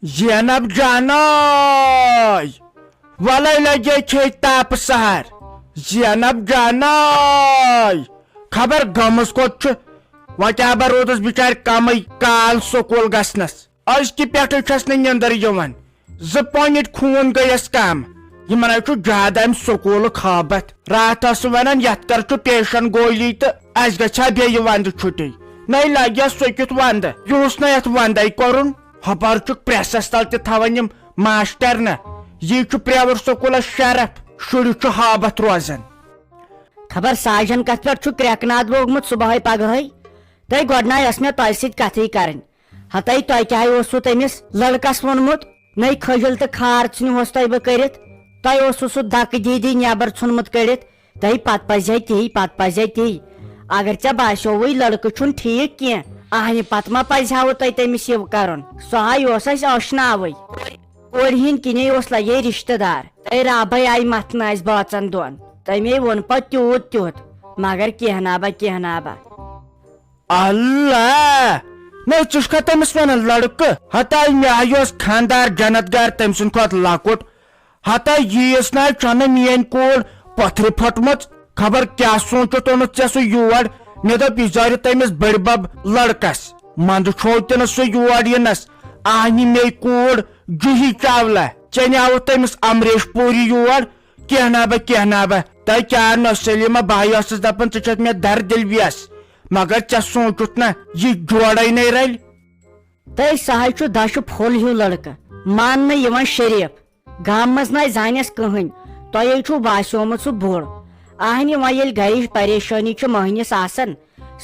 زینب جاناي ولی لگے کھیت تاپ سہر زینب جاناي خبر گمس کوت وتہ رودس بچار کمی کال سکول گسنس ازکہ پہ چھس نندر یوان 2 پوائنٹ خون گیس کم یہ زیادہ ام سکول خابت رات ونان یت کر ٹیشن گولی تو اس گھا بیٚیہِ وند چھٹی نئی لگیا سوکت ود یہ نا وندے کورن ہپار پریسس تل تھوان ماسٹر نا یہ پریویٹ سکولس شرف شر حابت روزان خبر ساجن کت پہ کرکناد لوگمت صبح پگہ تھی گۄڈناے مے تہ ست کتھے کریں ہتائی تہ کیا تمس لڑکس وونمت نئی کھجل تو کھار ژھنہوس تہ بہ کرت تہ سہ دکہ دی نیبر ژھنمت کڑت تہ پتہ پزے تی اگر ژے باسیوے لڑکہ چھن ٹھیک کی اہنہ پتہ ما پزہو تہ تمس یہ کرن سہ اس اشناوے کور ہند کنے لگے رشتہ دار تہ رابے آئی متن اس بٲژن دون تمے وون پتہ تیوت مگر کینہ با اللہ نئی ژھا تمس ونان لڑکہ ہتائی مے خاندار جنت گر تم سند کھت لکٹ ہتائی ییس نا چھ میٲنۍ کور پتھر پھٹمژ خبر کیا سوچت اونت ژے سہ یور مے دپ یہ زارِ تمس بڑ بب لڑکس مند چھو تہ سہ یور ینس آہنہ مے کور جوہی چاولہ ژے نیاو تمس امریش پوری یور کینہ با تہ کیا نا سلیمہ بھائی ٲسٕس دپان ژٕ چھکھ مے در دل ویس مگر ژے سوچت نا یہ جوڑے نہیں رل تہ سہ دش پھول ہیو لڑکہ مان شریف گام مز نا زانس کہین تہ باسیومت سہ بوڑ اہنہ ویل گھر پریشانی مہنس آسان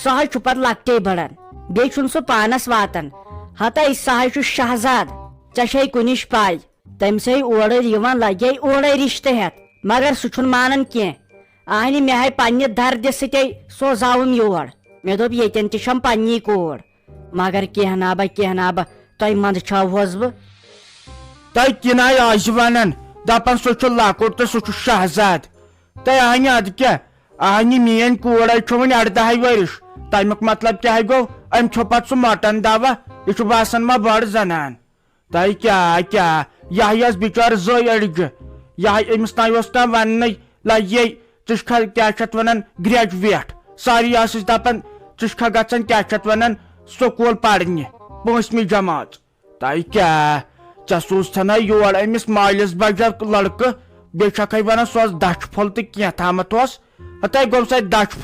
سہ پتہ لکٹے بڑان بیچن سہ پانس واتان ہتائی سہ شہزاد ژے کنش پائی تم سے اور لگے اورے رشتہ ہتھ مگر سہ مانان کی اہنہ مے آئی پنہ دردِ ستے سوزاون یور مے دپ یتن تم پنی کور مگر کینہ با تہ مند چھوہس بہ تہ کنہ آز ونان دپان سہ لکٹ تو سہ شہزاد تہ اہنہ اد کیا اہنہ میٲنۍ کور ون 18 ورش تمیک مطلب کیا گو ام پتہ سہ مٹن دوا یہ باسان ما بڑ زنان تہ کیا یہ بچار 2 اڑجہ یہ امس نا ون لگے ژھا کیا ونان گریجویٹ ساری دپان ژھا گھان کیا ونان سکول پرنہ 5ویں جماعت تہ کیا ژے سوزتھنا یور امس مالس بجر لڑکہ بیٚیہِ چھکھے ونان سہ دچھ پھول تو کی تھامت ہتائی گو سا دچھ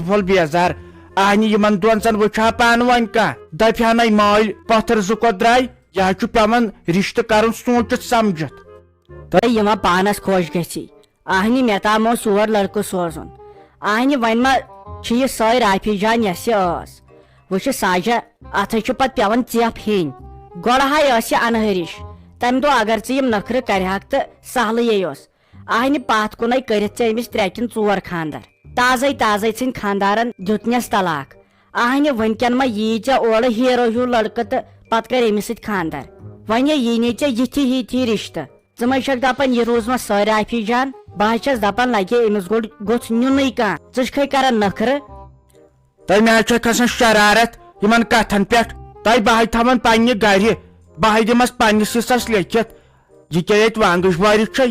پھول بیزار اہنہ یمن دون زن وچھا پان ون کھانا دپہا مال پتھر 2 کھت درائے یہ پیوان رشتہ کرن سوچت سمجھت تہ یما پانس خوش گژھی اہنہ مے تام ژور لڑکہ سوزن اہنہ ون ما یہ سٲے رافی جان یس وچھ ساجا اتھ پتہ پیوان ژیپ ہین گۄڈٕ ٲس یہ انہرش تمہ دہ اگر یم نخرٕ کرہک تو سہلے اہنہ پتھ کُنے کرتھ امس 3 کِنہٕ 4 خاندر تازے ژھٕنۍ خاندارن دِتنس طلاق اہنہ ونکین ما یی ژےٚ اورٕ ہیرو ہیو لڑکہ تو پتہ کر امس سۭتۍ خاندر وۄنۍ یی نہٕ ژےٚ یِتھی رشتہ ژٕ ما چھکھ دپان یہ روز ما سٲے رافی جان بہٕ چھس دپان لگے امس گوٚژھ نیُنٕے کانٛہہ ژٕ چھکھے کران نخرٕ تہ مے کھسان شرارت یمن کتھن پہ تہ بہٕ تھاون پنہ گھر بہٕ دمس پننس حصس لیکھت یہ کیا یت وانگش وارش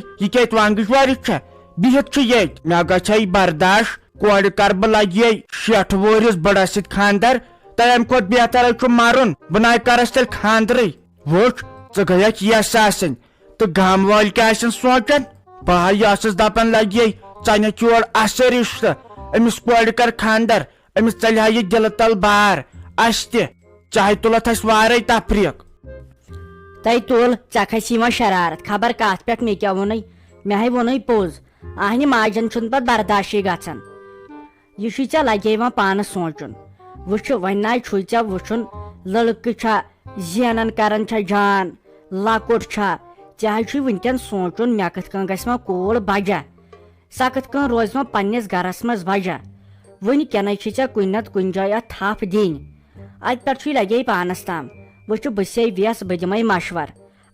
بہت یت مے گھے برداشت کور کر بہ لگے 60 وہرس بڑس ست خاندر تہ ام کھت بہتر مرن بہ نا کرس تیل خاندرے وچ ژٕ گیک یس آسن تو گام وال کیا سوچان بہٕ دپان لگے ژے نک یور اصل رشتہ امس کور کر خاندر امس ژلہِ ہا یہ دل تل بار اس تہ چاہے تلت اس وارے تفریق تہ تل ژےٚ کھسی وۄنۍ شرارت خبر کتھ پہ مے کیا وونے مے وونے پوز اہنہ ماجن چھُنہٕ پتہٕ برداشی گژھان یہ ژےٚ لگے وۄنۍ پانس سونچن وچھ وۄنۍ نا چھُے ژےٚ وٕچھُن لڑکہ چھا زینان کران چھا جان لکٹ چھا ژےٚ چھُے ونکین سونچن مے کتھ کن گژھِ وۄنۍ کول بجا سۄ کتھ کن روزِ وۄنۍ پننس گرس منٛز بجا ونکینے چھِ ژےٚ کُنہِ نتہٕ کُنہِ جایہِ اتھ تھپھ دِنۍ اتہِ پٮ۪ٹھ چھُے لگے پانس تام وچھ بہٕ سے ویس بہٕ دِمے مشور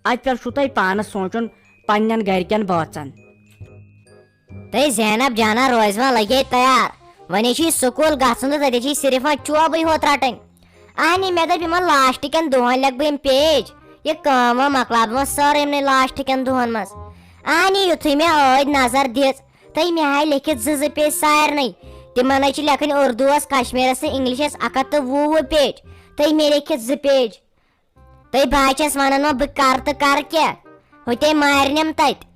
اتہِ پٮ۪ٹھ چھُو تۄہہِ پانس سونچُن پننٮ۪ن گرِکٮ۪ن بٲژن تہ زینب جانا روزوا لگے تیار ونے چھ سکول گھن تو تے صرف چوبے ہوت رٹن اہنی مے دپ یمن لاسٹ کین دہن لگ بہ پیج یہ کام مکلاب سر یمن لاسٹ کین دہن مز اہنی یتھے مے عید نظر دِژ تہٕ مے ہاے لیکھِتھ زٕ پیج سارنٕے تمن حظ چھِ لیکھٕنۍ اردوٗوس کشمیٖرس تہٕ انگلشس 120 پیج تہٕ مے لیکھِتھ 2 پیج تہٕ بہٕ حظ چھس ونان وۄنۍ بہٕ کرٕ تہٕ کرٕ کیٛاہ ہوٚتے مارنم تتہِ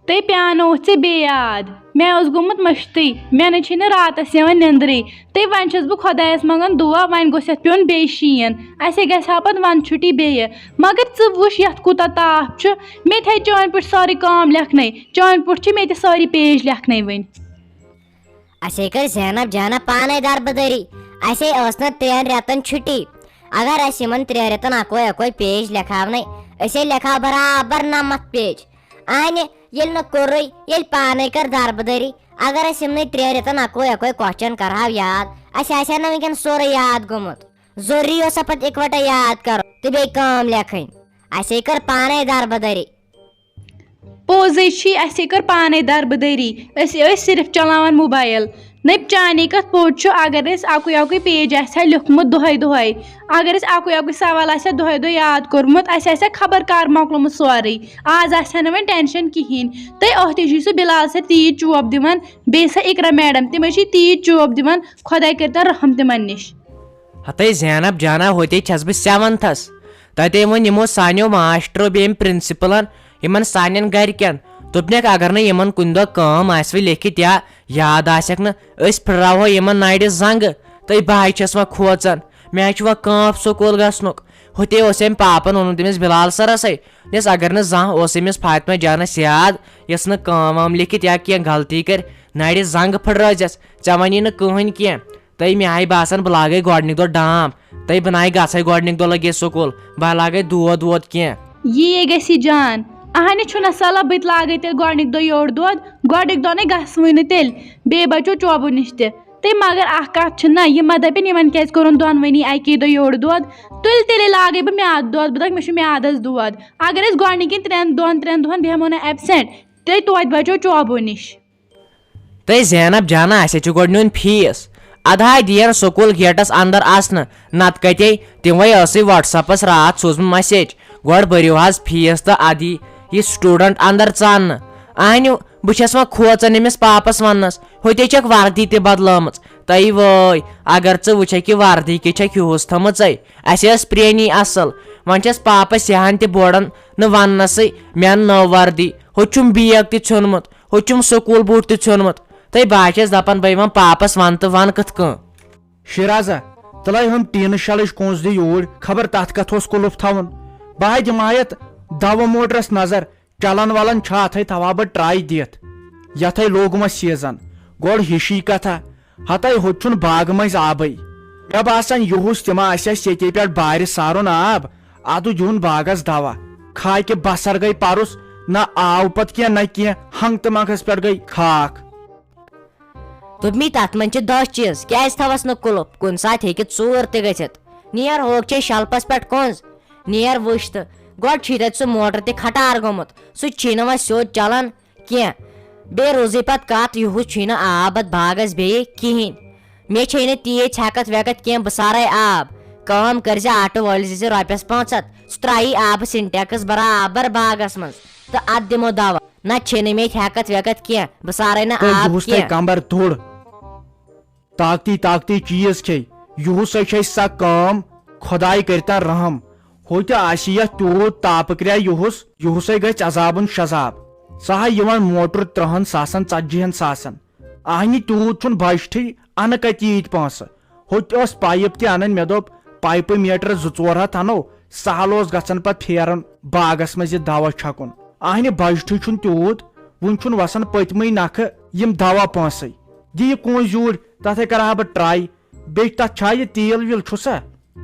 تہٕ پیانو ژےٚ بیٚیہِ یاد مےٚ اوس گوٚمُت مٔشتٕے مےٚ نہٕ چھِنہٕ راتس یِوان نیندرٕے تہٕ وۄنۍ چھس بہٕ خۄدایس منٛگان دُعا وۄنۍ گوٚژھ یتھ پیوٚن بیٚیہِ شیٖن اَسے گژھِ ہا پتہٕ ونٛدٕ چھُٹی بیٚیہِ مگر ژٕ وٕچھ یتھ کوٗتاہ تاپھ چھُ مےٚ تہِ ہاے چانہِ پٲٹھۍ سٲرٕے کٲم لیکھنَے چانہِ پٲٹھۍ چھِ مےٚ تہِ سٲری پیج لیکھنَے وۄنۍ اسے کر زینب جانا پانے دربدری اسے ٲس نہٕ 3 رٮ۪تن چھُٹی اگر أسۍ یِمن 3 رٮ۪تن اکوے پیج لیکھاونَے أسے لیکھاو برابر 90 پیج اہنہِ ییٚلہِ نہٕ کوٚرُے ییٚلہِ پانے کر دربدری اگر أسۍ یِمنٕے 3 رٮ۪تن اکوے کوسچن کرہاو یاد اسہِ آسہِ ہا نہٕ وٕنکٮ۪ن سورُے یاد گوٚمُت ضروٗری اوس پتہٕ اِکوٹے یاد کرُن تہٕ بیٚیہِ کٲم لیکھٕنۍ اسے کر پانے دربدری پوٚزٕے چھی اَسے کٔر پانے دربدری أسۍ ٲسۍ صرف چلاوان موبایل نٔبۍ چانے کتھ پوٚز چھُ اگر أسۍ اکُے پیج آسہِ ہا لیوٗکھمُت دۄہے اگر أسۍ اکُے سوال آسہِ ہا دۄہے یاد کوٚرمُت اَسہِ آسہِ ہا خبر کر مۄکلومُت سورُے آز آسہِ ہا نہٕ وۄنۍ ٹینشن کہیٖنۍ تہٕ أتھۍ چھُے سُہ بِلال سر تیٖژ چوب دِوان بیٚیہِ سۄ اِقرا میڈم تِم چھِ تیٖژ چوب دِوان خۄداے کٔرتن رحم تِمن نِش ہتے زینب جانا ہوتے چھس بہٕ 7تھس تتے وۄنۍ یِمو سانیو ماشٹرو بیٚیہِ یِم پرنسپلن یِمن سانٮ۪ن گرِکٮ۪ن دوٚپنکھ اگر نہٕ یِمن کُنہِ دۄہ کٲم آسوٕ لیکھِتھ یا یاد آسٮ۪کھ نہٕ أسۍ پھٕٹراوہو یِمن نرِ زنٛگہٕ تہٕ بہٕ حظ چھس وۄنۍ کھوژان مےٚ حظ چھُ وۄنۍ کٲنٛپ سکوٗل گژھنُک ہوتے اوس أمۍ پاپن ووٚنمُت تٔمِس بِلال سرسٕے دوٚپنس اگر نہٕ زانٛہہ اوس أمِس فاطمہ جانس یاد یۄس نہٕ کٲم وٲم لیکھِتھ یا کینٛہہ غلطی کرِ نرِ زنٛگہٕ پھٕٹرٲوزٮ۪س ژےٚ وَنی نہٕ کٕہٕنۍ کینٛہہ تہٕ مےٚ آیہِ باسان بہٕ لاگے گۄڈنِکۍ دۄہ ڈام تہٕ بہٕ نَے گژھے گۄڈنِکۍ دۄہ لگے سکوٗل بہٕ لاگے دود کینٛہہ یی گژھِ جان اہنہِ چھُنہ صلح بہٕ تہِ لاگے تیٚلہِ گۄڈنِکۍ دۄہ یورٕ دۄد گۄڈنِکۍ دۄہ نَے گژھوٕے نہٕ تیٚلہِ بیٚیہِ بچو چوبہٕ نِش تہِ تہٕ مگر اکھ کتھ چھِنہ یِم ما دپن یِمن کیازِ کوٚرُن دۄنوٕنی اکی دۄہ یورٕ دۄد تیٚلے لاگے بہٕ میادٕ دۄد بہٕ دپہٕ مےٚ چھُ میادس دود اگر أسۍ گۄڈنِکٮ۪ن 2-3 دۄہن بیہمو نہٕ ایبسینٹ تیٚلہِ توتہِ بچو چوبو نِش تہٕ زینب جانا اسے چھُ گۄڈٕ نیُن فیٖس ادہاے دِین سکوٗل گیٹس انٛدر اژنہٕ نتہٕ کتے تِموے ٲسٕے وٹس ایپس راتھ سوٗزمُت مسیج گۄڈٕ بٔرِو حظ فیٖس تہٕ ادٕ یہِ سٹوٗڈنٹ انٛدر ژاننہٕ اہنہِ بہٕ چھس وۄنۍ کھوژان أمِس پاپس وننس ہوتے چھکھ وردی تہِ بدلٲمٕژ تہٕ وٲے اگر ژٕ وٕچھکھ یہِ وردی کہِ چھکھ ہِہُس تھٲمٕژے اسہِ ٲس پرٛٲنی اصل وۄنۍ چھس پاپس یہان تہِ بورن نہٕ وننسٕے مےٚ اَن نٔو وردی ہُہ چھُم بیگ تہِ ژھیوٚنمُت ہُہ چھُم سکوٗل بوٗٹھ تہِ ژھیوٚنمُت تہٕ بہٕ چھس دپان بہٕ وۄنۍ پاپس ون تہٕ ون کِتھ کٔنۍ شِرازا تُلے ہُم ٹیٖنہٕ شلٕچ کونٛز دِ یوٗرۍ خبر تتھ کتھ اوس کُلُف تھاوُن بہٕ دِمہٕ یتھ دوا موٹرس نظر چلان ولان چھا اتھے تھاوا بہٕ ٹراے دِتھ یتھے لوگمس سیٖزن گۄڈٕ ہِشی کتھا ہتے ہوٚت چھُنہٕ باغہٕ منٛزۍ آبٕے مےٚ باسان یِہُس تِما اسہِ ییٚتے پٮ۪ٹھ بارِ سارُن آب ادٕ دیُن باغس دوا کھاکہِ بسر گٔے پرُس نہ آو پتہٕ کینٛہہ نہ کینٛہہ ہنگ تہٕ منٛگس پٮ۪ٹھ گٔے خاک دوٚپمی تتھ منٛز چھِ 10 چیٖز کیازِ تھاوس نہٕ کُلُپ کُنہِ ساتہٕ ہیٚکہِ ژوٗر تہِ گٔژھِتھ نیر ہوکھ چھے شلفس پٮ۪ٹھ کۄنٛز نیر وٕچھ تہٕ گۄڈٕ چھی تتہِ سُہ موٹر تہِ کھٹار گوٚمُت سُہ چھی نہٕ وۄنۍ سیوٚد چلان کینٛہہ بیٚیہِ روٗزٕے پتہٕ کتھ یِہُس چھُے نہٕ آب اتھ باغس بیٚیہِ کِہینۍ مےٚ چھے نہٕ تیٖژ ہٮ۪کتھ وٮ۪کتھ کینٛہہ بہٕ سارے آب کٲم کٔرزِ آٹوٗ وٲلِس دِزِ رۄپیس 500 سُہ ترٛایی آبہٕ سِنٹیکٕس برابر باغس منٛز تہٕ اتھ دِمو دوا نتہٕ چھے نہٕ مےٚ ہٮ۪کتھ وٮ۪کتھ کینٛہہ بہٕ سارے نہٕ آب یِہُس تۄہہِ کمبر دوٚر طاقتی چیٖز کھے یِہُسے چھے سۄ کٲم خۄداے کٔرتن رحم ہوتہِ آسہِ یتھ تیوٗت تاپہٕ کرٛاے یِہُسے گژھِ عذابن شزاب سۄ ہا یِوان موٹر 30 ساسن 40 ساسن اہنہِ تیوٗت چھُنہٕ بجٹھٕے انہٕ کتہِ ییٖتۍ پونٛسہٕ ہوتہِ ٲس پایپ تہِ انٕنۍ مےٚ دوٚپ پایپہٕ میٹر 2-4 ہتھ انو سہل اوس گژھان پتہٕ پھیرن باغس منٛز یہِ دوا چھکُن اہنہِ بجٹھٕے چھُنہٕ تیوٗت وُنہِ چھُنہٕ وسان پٔتمٕے نکھٕ یِم دوا پونٛسے دِ یہِ کونٛز یوٗرۍ تتھے کرہا بہٕ ٹراے بیٚیہِ تتھ چھا یہِ تیٖل ویٖل چھُسا